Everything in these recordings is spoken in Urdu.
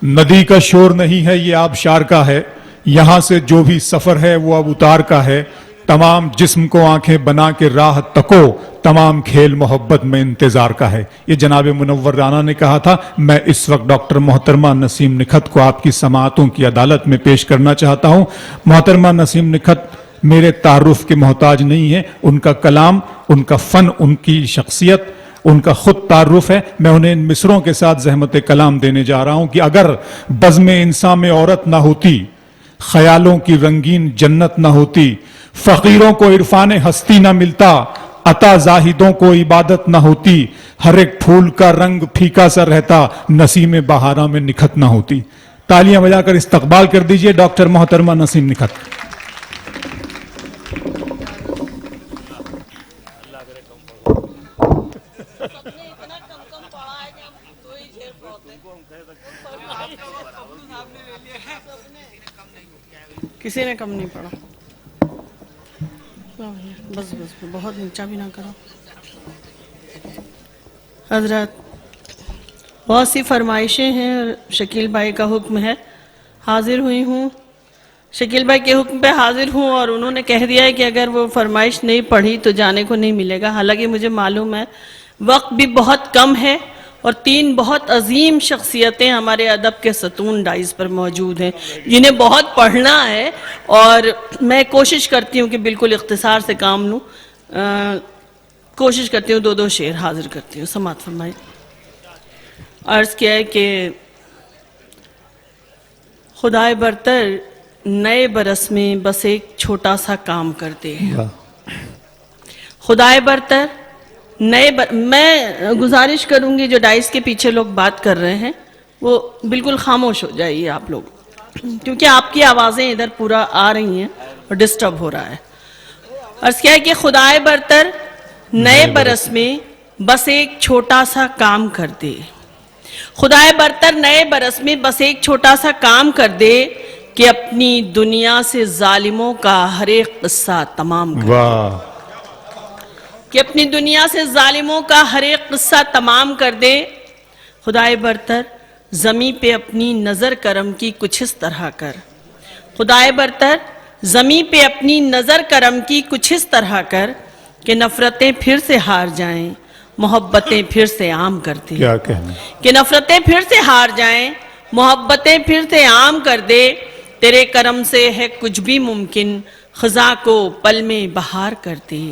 ندی کا شور نہیں ہے یہ آبشار کا ہے، یہاں سے جو بھی سفر ہے وہ اب اتار کا ہے، تمام جسم کو آنکھیں بنا کے راہ تکو، تمام کھیل محبت میں انتظار کا ہے۔ یہ جناب منور رانا نے کہا تھا۔ میں اس وقت ڈاکٹر محترمہ نسیم نکھت کو آپ کی سماعتوں کی عدالت میں پیش کرنا چاہتا ہوں۔ محترمہ نسیم نکھت میرے تعارف کے محتاج نہیں ہے، ان کا کلام، ان کا فن، ان کی شخصیت، ان کا خود تعارف ہے۔ میں انہیں ان مصروں کے ساتھ زحمت کلام دینے جا رہا ہوں کہ اگر بزم انسان میں عورت نہ ہوتی، خیالوں کی رنگین جنت نہ ہوتی، فقیروں کو عرفان ہستی نہ ملتا، عطا زاہدوں کو عبادت نہ ہوتی، ہر ایک پھول کا رنگ پھیکا سا رہتا، نسیم بہارا میں نکھت نہ ہوتی۔ تالیاں بجا کر استقبال کر دیجئے ڈاکٹر محترمہ نسیم نکھت۔ کسی نے کم نہیں پڑا، بس بس بہت نیچا بھی نہ کرو۔ حضرات، بہت سی فرمائشیں ہیں اور شکیل بھائی کا حکم ہے، حاضر ہوئی ہوں، شکیل بھائی کے حکم پہ حاضر ہوں، اور انہوں نے کہہ دیا ہے کہ اگر وہ فرمائش نہیں پڑھی تو جانے کو نہیں ملے گا۔ حالانکہ مجھے معلوم ہے وقت بھی بہت کم ہے، اور 3 بہت عظیم شخصیتیں ہمارے ادب کے ستون ڈائز پر موجود ہیں جنہیں بہت پڑھنا ہے، اور میں کوشش کرتی ہوں کہ بالکل اختصار سے کام لوں، کوشش کرتی ہوں 2 شعر حاضر کرتی ہوں۔ سماعت فرمائیں۔ عرض کیا ہے کہ خدائے برتر نئے برس میں بس ایک چھوٹا سا کام کرتے ہیں، خدائے برتر میں گزارش کروں گی جو ڈائس کے پیچھے لوگ بات کر رہے ہیں وہ بالکل خاموش ہو جائیے آپ لوگ، کیونکہ آپ کی آوازیں ادھر پورا آ رہی ہیں اور ڈسٹرب ہو رہا ہے۔ عرض کیا ہے کہ خدائے برتر نئے برس میں بس ایک چھوٹا سا کام کر دے، خدائے برتر نئے برس میں بس ایک چھوٹا سا کام کر دے کہ اپنی دنیا سے ظالموں کا ہر ایک قصہ تمام کر دے، کہ اپنی دنیا سے ظالموں کا ہر ایک قصہ تمام کر دے۔ خدائے برتر زمیں پہ اپنی نظر کرم کی کچھ اس طرح کر، خدائے برتر زمیں پہ اپنی نظر کرم کی کچھ اس طرح کر کہ نفرتیں پھر سے ہار جائیں، محبتیں پھر سے عام کر دے، کیا کہنا، کہ نفرتیں پھر سے ہار جائیں، محبتیں پھر سے عام کر دے۔ تیرے کرم سے ہے کچھ بھی ممکن، خزاں کو پل میں بہار کر دے،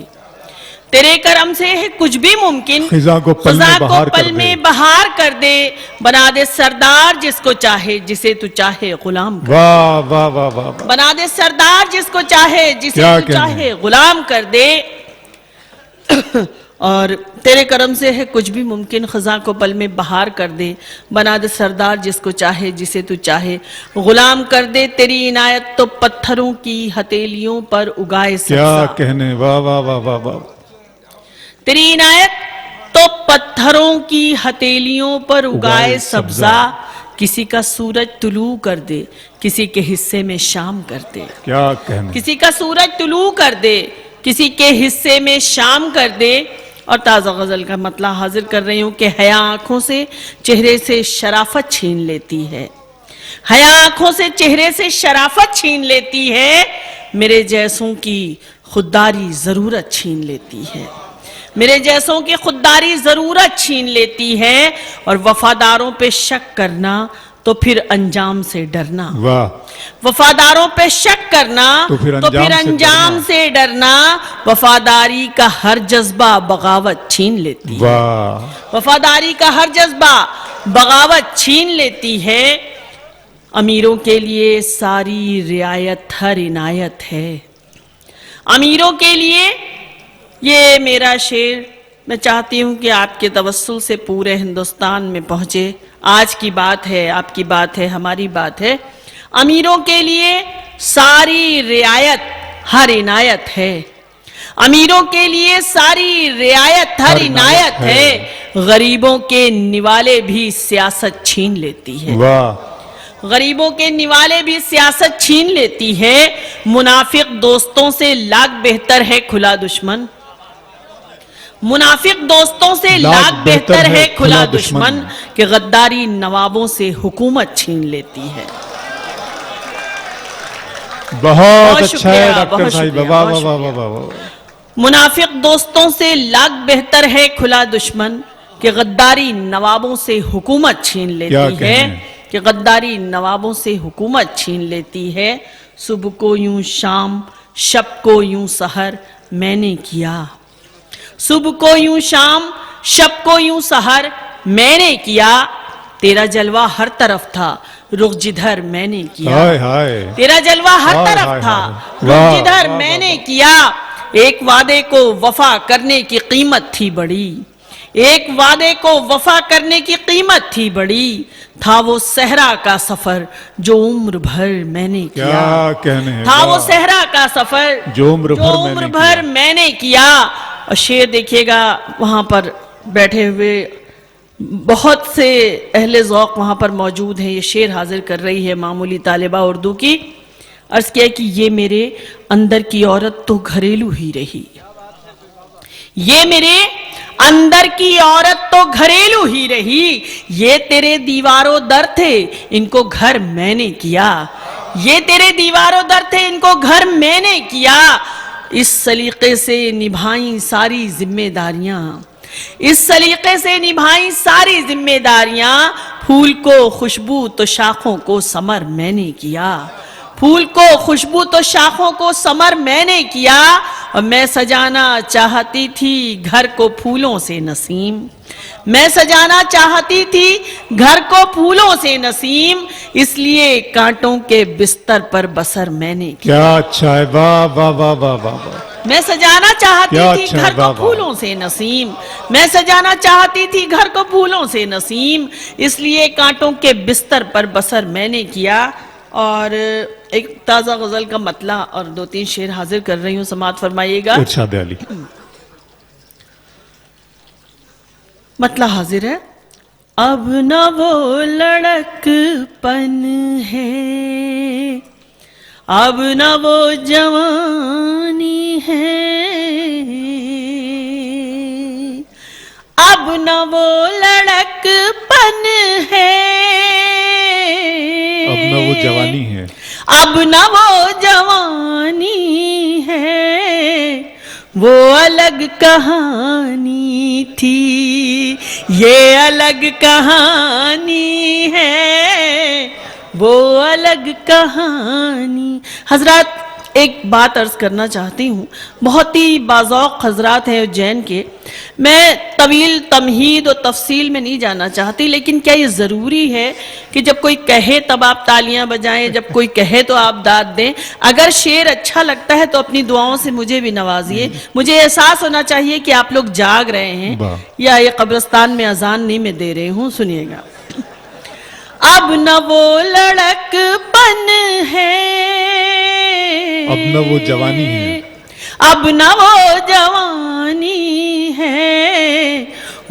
تیرے کرم سے ہے کچھ بھی ممکن، خزاں کو پل میں بہار کر دے، بنا دے سردار جس کو چاہے جسے تو چاہے غلام کر دے، بنا دے سردار جس کو چاہے جسے تو چاہے غلام کر دے۔ اور تیرے کرم سے ہے کچھ بھی ممکن، خزاں کو پل میں بہار کر دے، بنا دے سردار جس کو چاہے جسے تو چاہے غلام کر دے۔ تیری عنایت تو پتھروں کی ہتھیلیوں پر اگائے سبزہ، کیا کہنے، واہ واہ واہ واہ واہ، تیری عنایت تو پتھروں کی ہتھیلیوں پر اگائے سبزہ، کسی کا سورج طلوع کر دے، کسی کے حصے میں شام کر دے، کیا کہنے، کسی کا سورج طلوع کر دے، کسی کے حصے میں شام کر دے۔ اور تازہ غزل کا مطلع حاضر کر رہی ہوں کہ حیا آنکھوں سے چہرے سے شرافت چھین لیتی ہے، حیا آنکھوں سے چہرے سے شرافت چھین لیتی ہے، میرے جیسوں کی خودداری ضرورت چھین لیتی ہے، میرے جیسوں کی خودداری ضرورت چھین لیتی ہے، اور وفاداروں پہ شک کرنا تو پھر انجام سے ڈرنا، وفاداروں پہ شک کرنا تو پھر انجام سے ڈرنا، وفاداری کا ہر جذبہ بغاوت چھین لیتی ہے، وفاداری کا ہر جذبہ بغاوت چھین لیتی ہے، امیروں کے لیے ساری رعایت ہر عنایت ہے، امیروں کے لیے یہ میرا شعر میں چاہتی ہوں کہ آپ کے توسل سے پورے ہندوستان میں پہنچے۔ آج کی بات ہے، آپ کی بات ہے، ہماری بات ہے، امیروں کے لیے ساری رعایت ہر عنایت ہے، امیروں کے لیے ساری رعایت ہر عنایت ہے، غریبوں کے نوالے بھی سیاست چھین لیتی ہے، غریبوں کے نوالے بھی سیاست چھین لیتی ہے، منافق دوستوں سے لاکھ بہتر ہے کھلا دشمن، منافق دوستوں سے لاکھ بہتر ہے کھلا دشمن، کہ غداری نوابوں سے حکومت چھین لیتی ہے۔ بہت اچھا ہے شکریہ، ڈاکٹر بہت صاحب، شکریہ، واہ بہت واہ واہ شکریہ۔ واہ واہ۔ منافق دوستوں سے لاکھ بہتر ہے کھلا دشمن، کہ غداری نوابوں سے حکومت چھین کیا لیتی ہے، کہنے؟ کہ غداری نوابوں سے حکومت چھین لیتی ہے۔ صبح کو یوں شام، شب کو یوں سحر میں نے کیا، صبح کو یوں شام، شب کو یوں سحر میں نے کیا، تیرا جلوہ ہر طرف تھا، رخ جدھر میں نے کیا، ہائے ہائے، تیرا جلوہ ہر ہائے طرف ہائے تھا، ہائے، رخ واہ، جدھر واہ، میں واہ، نے کیا۔ ایک وعدے کو وفا کرنے کی قیمت تھی بڑی، ایک وعدے کو وفا کرنے کی قیمت تھی بڑی، تھا وہ صحرا کا سفر جو عمر بھر میں نے کیا، کیا کہنے ہیں، تھا وہ واہ، صحرا کا سفر جو عمر بھر میں نے کیا۔ اور شعر دیکھیے گا، وہاں پر بیٹھے ہوئے بہت سے اہل ذوق وہاں پر موجود ہیں، یہ شعر حاضر کر رہی ہے معمولی طالبہ اردو کی۔ عرض کیا کہ یہ میرے اندر کی عورت تو گھریلو ہی رہی، یہ میرے اندر کی عورت تو گھریلو ہی رہی، یہ تیرے دیواروں در تھے ان کو گھر میں نے کیا، یہ تیرے دیواروں در تھے ان کو گھر میں نے کیا۔ اس سلیقے سے نبھائیں ساری ذمہ داریاں، اس سلیقے سے نبھائیں ساری ذمہ داریاں، پھول کو خوشبو تو شاخوں کو ثمر میں نے کیا، پھول کو خوشبو تو شاخوں کو ثمر میں نے کیا، اور میں سجانا چاہتی تھی گھر کو پھولوں سے نسیم، میں سجانا چاہتی تھی گھر کو پھولوں سے نسیم، اس لیے کانٹوں کے بستر پر بسر میں نے کیا، کیا اچھا ہے، واہ واہ واہ واہ واہ واہ، میں سجانا چاہتی کیا تھی اچھا ہے، گھر کو واہ واہ۔ پھولوں سے نسیم، میں سجانا چاہتی تھی گھر کو پھولوں سے نسیم، اس لیے کانٹوں کے بستر پر بسر میں نے کیا۔ اور ایک تازہ غزل کا مطلع اور دو تین شعر حاضر کر رہی ہوں، سماعت فرمائیے گا۔ ارشاد علی، مطلع حاضر ہے۔ اب نہ وہ لڑک پن ہے، اب نہ وہ جوانی ہے، اب نہ وہ لڑک پن ہے، اب نہ وہ جوانی ہے، اب نہ وہ جوانی ہے، وہ الگ کہانی تھی، یہ الگ کہانی ہے، وہ الگ کہانی۔ حضرات ایک بات عرض کرنا چاہتی ہوں، بہت ہی باذوق حضرات ہیں اجین کے، میں طویل تمہید و تفصیل میں نہیں جانا چاہتی، لیکن کیا یہ ضروری ہے کہ جب کوئی کہے تب آپ تالیاں بجائیں، جب کوئی کہے تو آپ داد دیں؟ اگر شعر اچھا لگتا ہے تو اپنی دعاؤں سے مجھے بھی نوازیے، مجھے احساس ہونا چاہیے کہ آپ لوگ جاگ رہے ہیں، یا یہ قبرستان میں اذان نہیں میں دے رہی ہوں، سنیے گا۔ اب نہ وہ لڑک پن ہے، اب نہ وہ جوانی ہے، اب نہ وہ جوانی ہے،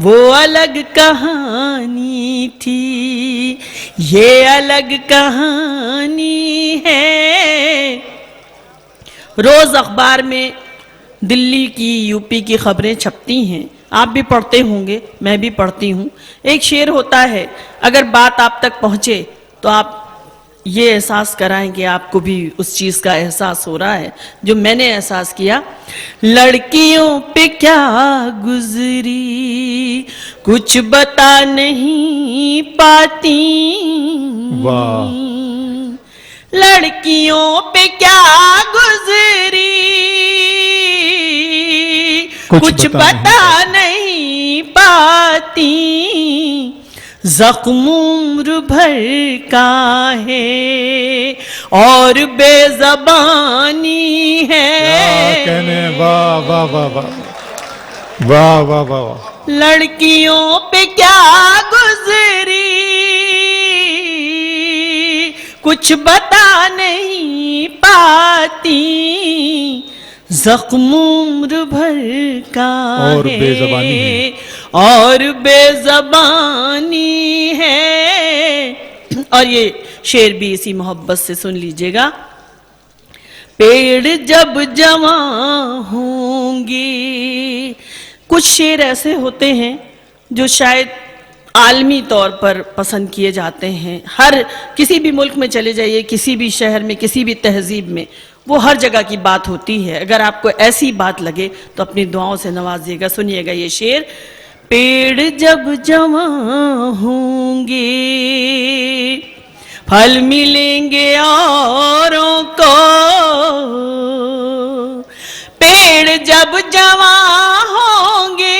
وہ الگ کہانی تھی، یہ الگ کہانی ہے۔ روز اخبار میں دلی کی، یو پی کی خبریں چھپتی ہیں، آپ بھی پڑھتے ہوں گے، میں بھی پڑھتی ہوں۔ ایک شعر ہوتا ہے، اگر بات آپ تک پہنچے تو آپ یہ احساس کرائیں کہ آپ کو بھی اس چیز کا احساس ہو رہا ہے جو میں نے احساس کیا۔ لڑکیوں پہ کیا گزری کچھ بتا نہیں پاتی، واہ، لڑکیوں پہ کیا گزری کچھ بتا نہیں پاتی، زخم عمر بھر کا ہے اور بے زبانی ہے، کیا کہنے ہیں، واہ واہ واہ واہ واہ واہ واہ واہ، لڑکیوں پہ کیا گزری کچھ بتا نہیں پاتی، زخم عمر بھر کا اور بے زبانی ہے، اور بے زبانی ہے۔ اور یہ شعر بھی اسی محبت سے سن لیجئے گا. پیڑ جب جوان ہوں گے. کچھ شعر ایسے ہوتے ہیں جو شاید عالمی طور پر پسند کیے جاتے ہیں. ہر کسی بھی ملک میں چلے جائیے, کسی بھی شہر میں, کسی بھی تہذیب میں, وہ ہر جگہ کی بات ہوتی ہے. اگر آپ کو ایسی بات لگے تو اپنی دعاؤں سے نوازیے گا. سنیے گا یہ شعر. پیڑ جب جوان ہوں گے پھل ملیں گے اوروں کو. پیڑ جب جوان ہوں گے.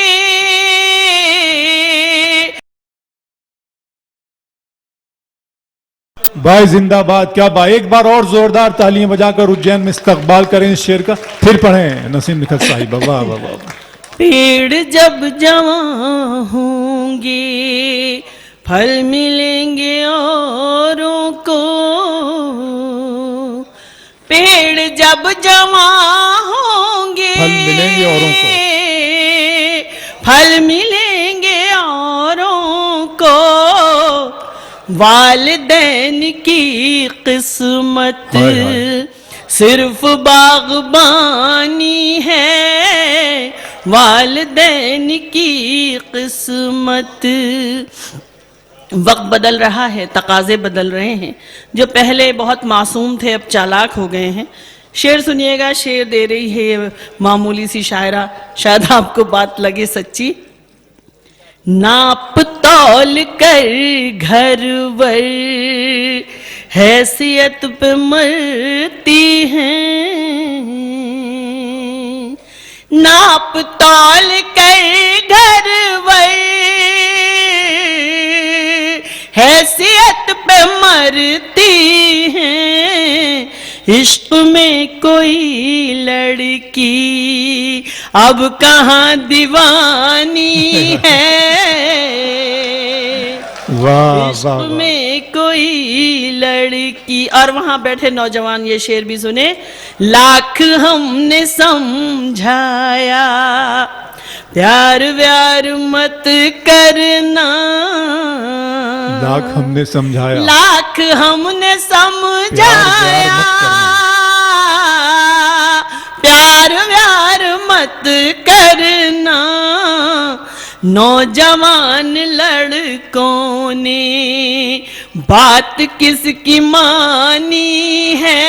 بھائی زندہ باد. کیا بھائی, ایک بار اور زوردار تالیاں بجا کر اجین میں استقبال کریں اس شعر کا. پھر پڑھیں نسیم نکھت صاحبہ. واہ واہ واہ. پیڑ جب جوان ہوں گے پھل ملیں گے اوروں کو. پیڑ جب جوان ہوں گے پھل ملیں گے اوروں کو. پھل ملیں گے اوروں کو. والدین کی قسمت ہائے ہائے. صرف باغبانی ہے. والدین کی قسمت. وقت بدل رہا ہے, تقاضے بدل رہے ہیں. جو پہلے بہت معصوم تھے اب چالاک ہو گئے ہیں. شعر سنیے گا. شعر دے رہی ہے یہ معمولی سی شاعرہ, شاید آپ کو بات لگے سچی. ناپ تول کر گھر ور حیثیت پہ مرتی ہیں. ناپ تول کر گھر ور حیثیت پہ مرتی ہیں. عشق میں کوئی لڑکی اب کہاں دیوانی ہے. عشق میں کوئی لڑکی. اور وہاں بیٹھے نوجوان یہ شعر بھی سنے. لاکھ ہم نے سمجھایا پیار ویار مت کرنا. لاکھ ہم نے سمجھایا. لاکھ ہم نے سمجھایا پیار ویار مت کرنا. نوجوان لڑکوں نے بات کس کی مانی ہے.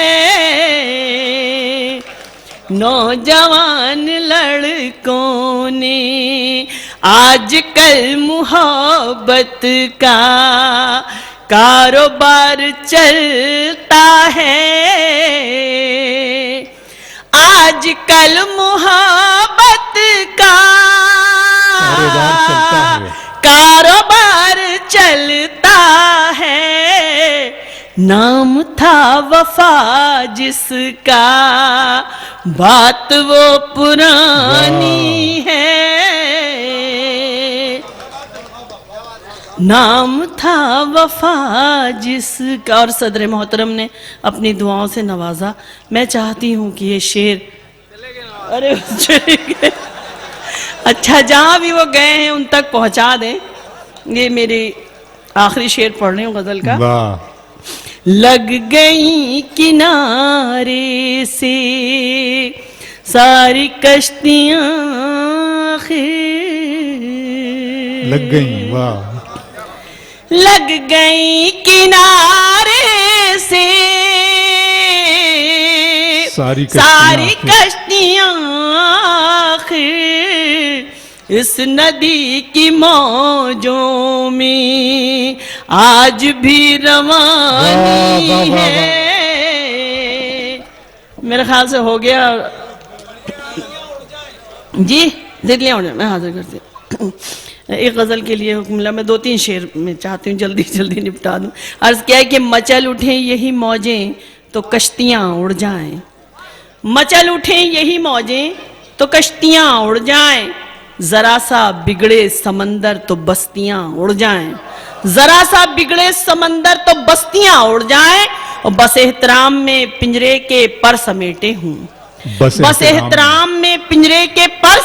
نوجوان لڑکوں نے آج کل محبت کا کاروبار چلتا ہے. آج کل محبت کا کاروبار چلتا ہے. نام تھا وفا جس کا بات وہ پرانی ہے. نام تھا وفا جس کا. اور صدر محترم نے اپنی دعاؤں سے نوازا. میں چاہتی ہوں کہ یہ شعر ارے اچھا جہاں بھی وہ گئے ہیں ان تک پہنچا دیں. یہ میری آخری شعر پڑھ رہی ہوں غزل کا. لگ گئی کنارے سے ساری کشتیاں لگ گئی. واہ. لگ گئی کنارے سے ساری کشتیاں اس ندی کی موجوں میں آج بھی روانی ہے. میرے خیال سے ہو گیا جی. دلیاں اڑ جائیں میں حاضر کرتی ہوں. ایک غزل کے لیے حکم اللہ. میں 2-3 شعر میں چاہتی ہوں جلدی جلدی نپٹا دوں. عرض کیا ہے کہ مچل اٹھیں یہی موجیں تو کشتیاں اڑ جائیں. مچل اٹھیں یہی موجیں تو کشتیاں اڑ جائیں. ذرا سا بگڑے سمندر تو بستیاں اڑ جائیں. ذرا سا بگڑے سمندر تو بستیاں اڑ جائیں. اور بس احترام میں پنجرے کے پر سمیٹے ہوں. بس احترام میں پنجرے کے پر